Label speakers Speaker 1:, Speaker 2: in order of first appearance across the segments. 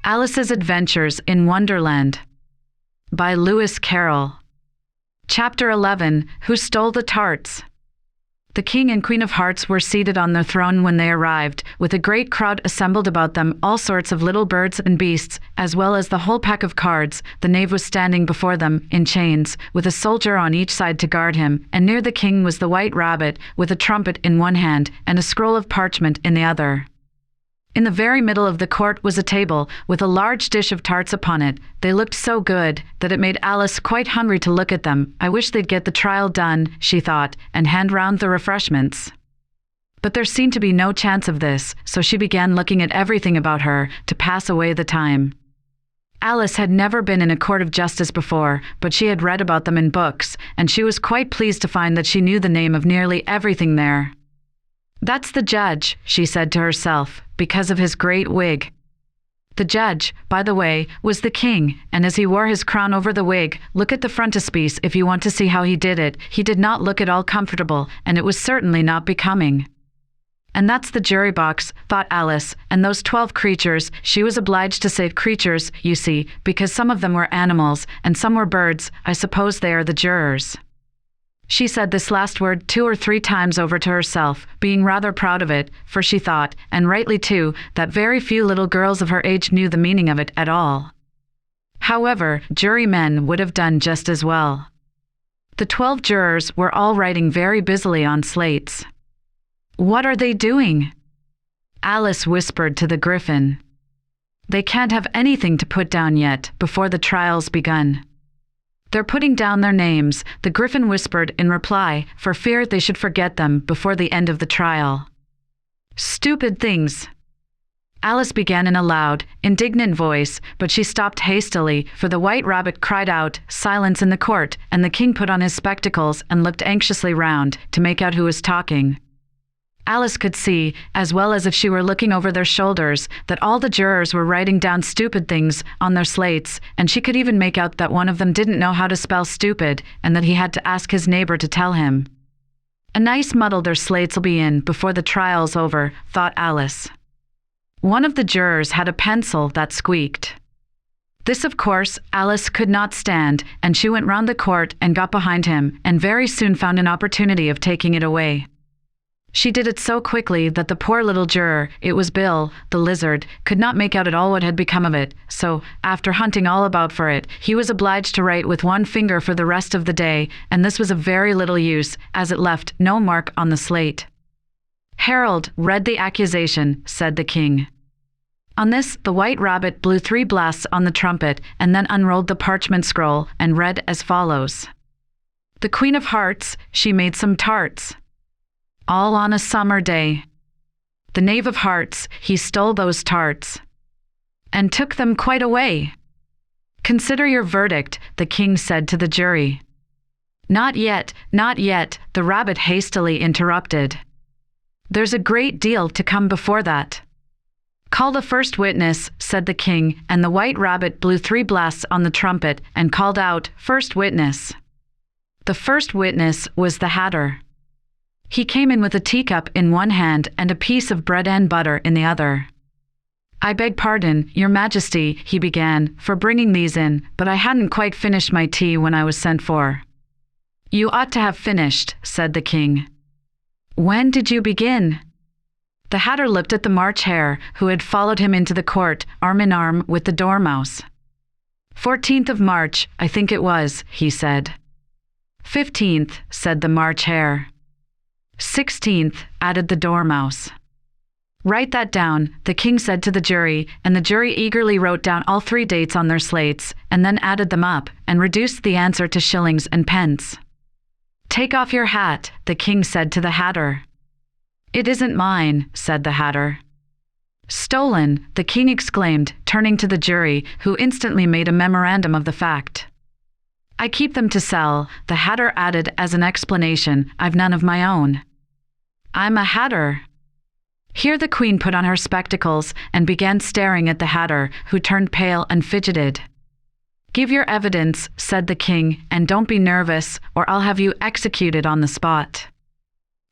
Speaker 1: Alice's Adventures in Wonderland by Lewis Carroll. Chapter 11. Who Stole the Tarts? The King and Queen of Hearts were seated on their throne when they arrived, with a great crowd assembled about them, all sorts of little birds and beasts, as well as the whole pack of cards. The knave was standing before them, in chains, with a soldier on each side to guard him, and near the king was the white rabbit, with a trumpet in one hand, and a scroll of parchment in the other. In the very middle of the court was a table, with a large dish of tarts upon it. They looked so good, that it made Alice quite hungry to look at them. I wish they'd get the trial done, she thought, and hand round the refreshments. But there seemed to be no chance of this, so she began looking at everything about her, to pass away the time. Alice had never been in a court of justice before, but she had read about them in books, and she was quite pleased to find that she knew the name of nearly everything there. "That's the judge," she said to herself, because of his great wig. The judge, by the way, was the king, and as he wore his crown over the wig, look at the frontispiece if you want to see how he did it. He did not look at all comfortable, and it was certainly not becoming. "And that's the jury box," thought Alice, "and those 12 creatures," she was obliged to say creatures, you see, because some of them were animals, and some were birds. "I suppose they are the jurors." She said this last word 2 or 3 times over to herself, being rather proud of it, for she thought, and rightly too, that very few little girls of her age knew the meaning of it at all. However, jurymen would have done just as well. The 12 jurors were all writing very busily on slates. "What are they doing?" Alice whispered to the Griffin. "They can't have anything to put down yet, before the trial's begun." "They're putting down their names," the Griffin whispered in reply, for fear they should forget them before the end of the trial. "Stupid things!" Alice began in a loud, indignant voice, but she stopped hastily, for the white rabbit cried out, "Silence in the court," and the king put on his spectacles and looked anxiously round, to make out who was talking. Alice could see, as well as if she were looking over their shoulders, that all the jurors were writing down stupid things on their slates, and she could even make out that one of them didn't know how to spell stupid, and that he had to ask his neighbor to tell him. "A nice muddle their slates'll be in before the trial's over," thought Alice. One of the jurors had a pencil that squeaked. This, of course, Alice could not stand, and she went round the court and got behind him, and very soon found an opportunity of taking it away. She did it so quickly that the poor little juror, it was Bill, the lizard, could not make out at all what had become of it, so, after hunting all about for it, he was obliged to write with one finger for the rest of the day, and this was of very little use, as it left no mark on the slate. "Harold, read the accusation," said the king. On this, the white rabbit blew 3 blasts on the trumpet, and then unrolled the parchment scroll, and read as follows. "The Queen of Hearts, she made some tarts. All on a summer day. The Knave of Hearts, he stole those tarts, and took them quite away. Consider your verdict," the king said to the jury. "Not yet, not yet," the rabbit hastily interrupted. "There's a great deal to come before that." "Call the first witness," said the king, and the white rabbit blew 3 blasts on the trumpet and called out, "First witness." The first witness was the Hatter. He came in with a teacup in one hand and a piece of bread and butter in the other. "I beg pardon, Your Majesty," he began, "for bringing these in, but I hadn't quite finished my tea when I was sent for." "You ought to have finished," said the king. "When did you begin?" The Hatter looked at the March Hare, who had followed him into the court, arm in arm with the Dormouse. 14th of March, I think it was," he said. 15th, said the March Hare. 16th, added the Dormouse. "Write that down," the king said to the jury, and the jury eagerly wrote down all 3 dates on their slates, and then added them up, and reduced the answer to shillings and pence. "Take off your hat," the king said to the Hatter. "It isn't mine," said the Hatter. "Stolen," the king exclaimed, turning to the jury, who instantly made a memorandum of the fact. "I keep them to sell," the Hatter added as an explanation. "I've none of my own. I'm a Hatter." Here the queen put on her spectacles and began staring at the Hatter, who turned pale and fidgeted. "Give your evidence," said the king, "and don't be nervous, or I'll have you executed on the spot."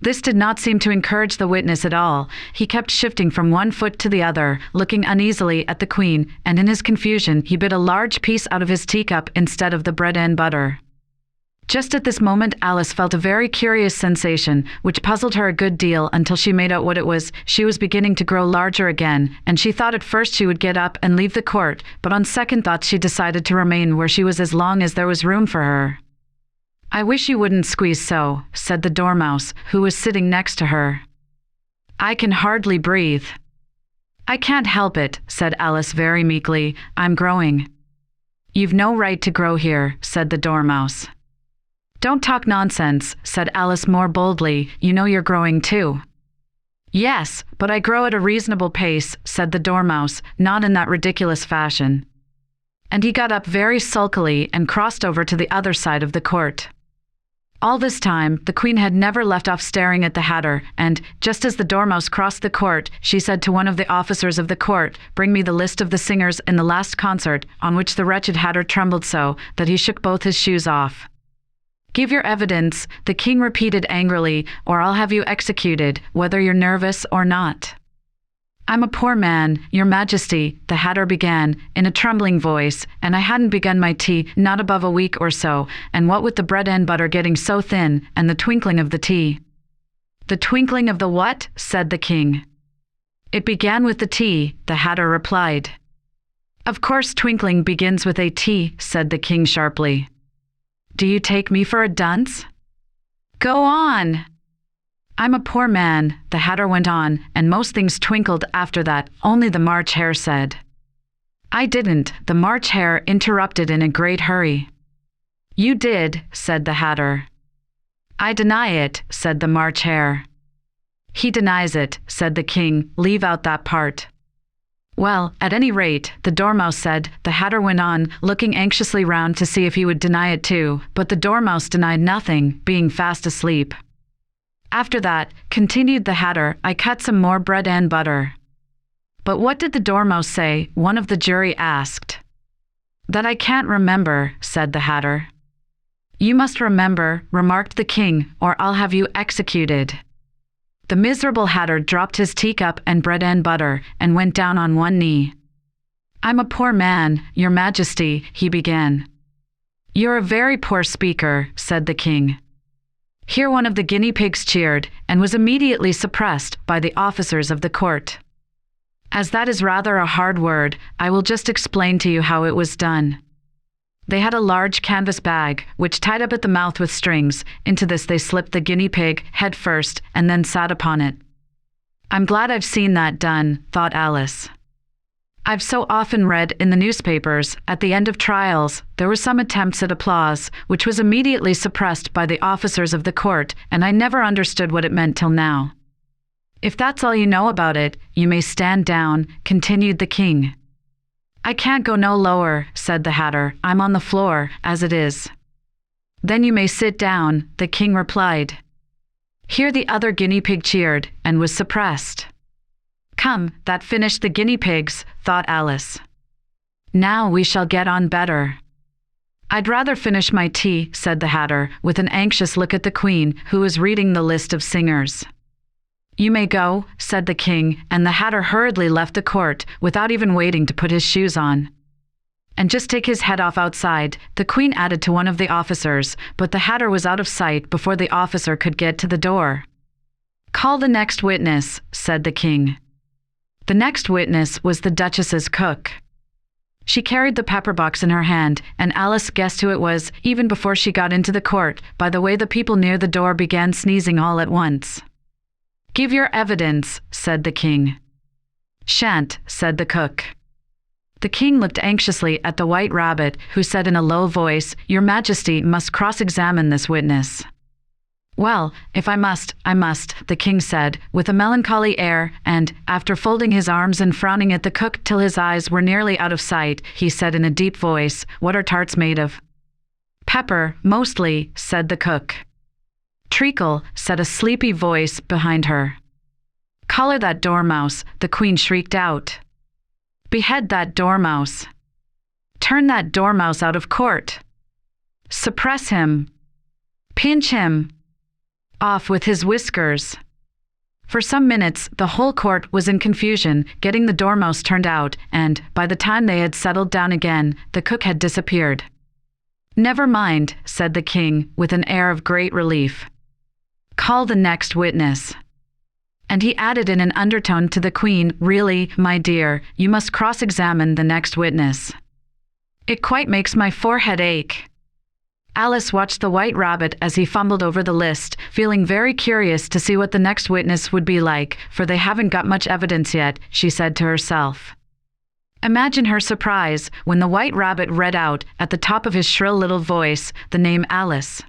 Speaker 1: This did not seem to encourage the witness at all. He kept shifting from one foot to the other, looking uneasily at the Queen, and in his confusion he bit a large piece out of his teacup instead of the bread and butter. Just at this moment Alice felt a very curious sensation, which puzzled her a good deal until she made out what it was. She was beginning to grow larger again, and she thought at first she would get up and leave the court, but on second thought she decided to remain where she was as long as there was room for her. "I wish you wouldn't squeeze so," said the Dormouse, who was sitting next to her. "I can hardly breathe." "I can't help it," said Alice very meekly. "I'm growing." "You've no right to grow here," said the Dormouse. "Don't talk nonsense," said Alice more boldly. "You know you're growing too." "Yes, but I grow at a reasonable pace," said the Dormouse, not in that ridiculous fashion. And he got up very sulkily and crossed over to the other side of the court. All this time, the Queen had never left off staring at the Hatter, and, just as the Dormouse crossed the court, she said to one of the officers of the court, "Bring me the list of the singers in the last concert," on which the wretched Hatter trembled so that he shook both his shoes off. "Give your evidence," the King repeated angrily, "or I'll have you executed, whether you're nervous or not." "I'm a poor man, Your Majesty," the Hatter began, in a trembling voice, "and I hadn't begun my tea not above a week or so, and what with the bread and butter getting so thin, and the twinkling of the tea." "The twinkling of the what?" said the King. "It began with the tea," the Hatter replied. "Of course twinkling begins with a T," said the King sharply. "Do you take me for a dunce?" "Go on!" "I'm a poor man," the Hatter went on, "and most things twinkled after that, only the March Hare said." "I didn't," the March Hare interrupted in a great hurry. "You did," said the Hatter. "I deny it," said the March Hare. "He denies it," said the King. "Leave out that part." "Well, at any rate," the Dormouse said, the Hatter went on, looking anxiously round to see if he would deny it too, but the Dormouse denied nothing, being fast asleep. "After that," continued the Hatter, "I cut some more bread and butter." "But what did the Dormouse say?" one of the jury asked. "That I can't remember," said the Hatter. "You must remember," remarked the King, "or I'll have you executed." The miserable Hatter dropped his teacup and bread and butter, and went down on one knee. "I'm a poor man, Your Majesty," he began. "You're a very poor speaker," said the King. Here one of the guinea pigs cheered, and was immediately suppressed by the officers of the court. As that is rather a hard word, I will just explain to you how it was done. They had a large canvas bag, which tied up at the mouth with strings. Into this they slipped the guinea pig, head first, and then sat upon it. "I'm glad I've seen that done," thought Alice. "I've so often read in the newspapers, at the end of trials, there were some attempts at applause, which was immediately suppressed by the officers of the court, and I never understood what it meant till now." "If that's all you know about it, you may stand down," continued the King. "I can't go no lower," said the Hatter. "I'm on the floor, as it is." "Then you may sit down," the King replied. Here the other guinea pig cheered, and was suppressed. "Come, that finished the guinea pigs," thought Alice. "Now we shall get on better." "I'd rather finish my tea," said the Hatter, with an anxious look at the Queen, who was reading the list of singers. "You may go," said the King, and the Hatter hurriedly left the court, without even waiting to put his shoes on. "And just take his head off outside," the Queen added to one of the officers, but the Hatter was out of sight before the officer could get to the door. "Call the next witness," said the King. The next witness was the Duchess's cook. She carried the pepper box in her hand, and Alice guessed who it was, even before she got into the court, by the way the people near the door began sneezing all at once. "Give your evidence," said the King. "Shan't," said the cook. The King looked anxiously at the White Rabbit, who said in a low voice, "Your Majesty must cross-examine this witness." "Well, if I must, I must," the King said, with a melancholy air, and, after folding his arms and frowning at the cook till his eyes were nearly out of sight, he said in a deep voice, "What are tarts made of?" "Pepper, mostly," said the cook. "Treacle," said a sleepy voice behind her. "Collar that dormouse," the Queen shrieked out. "Behead that dormouse." "Turn that dormouse out of court." "Suppress him." "Pinch him." Off with his whiskers. For some minutes, the whole court was in confusion, getting the dormouse turned out, and, by the time they had settled down again, the cook had disappeared. "Never mind," said the king, with an air of great relief. "Call the next witness." And he added in an undertone to the queen, "Really, my dear, you must cross-examine the next witness. It quite makes my forehead ache." Alice watched the White Rabbit as he fumbled over the list, feeling very curious to see what the next witness would be like, for they haven't got much evidence yet, she said to herself. Imagine her surprise when the White Rabbit read out, at the top of his shrill little voice, the name Alice.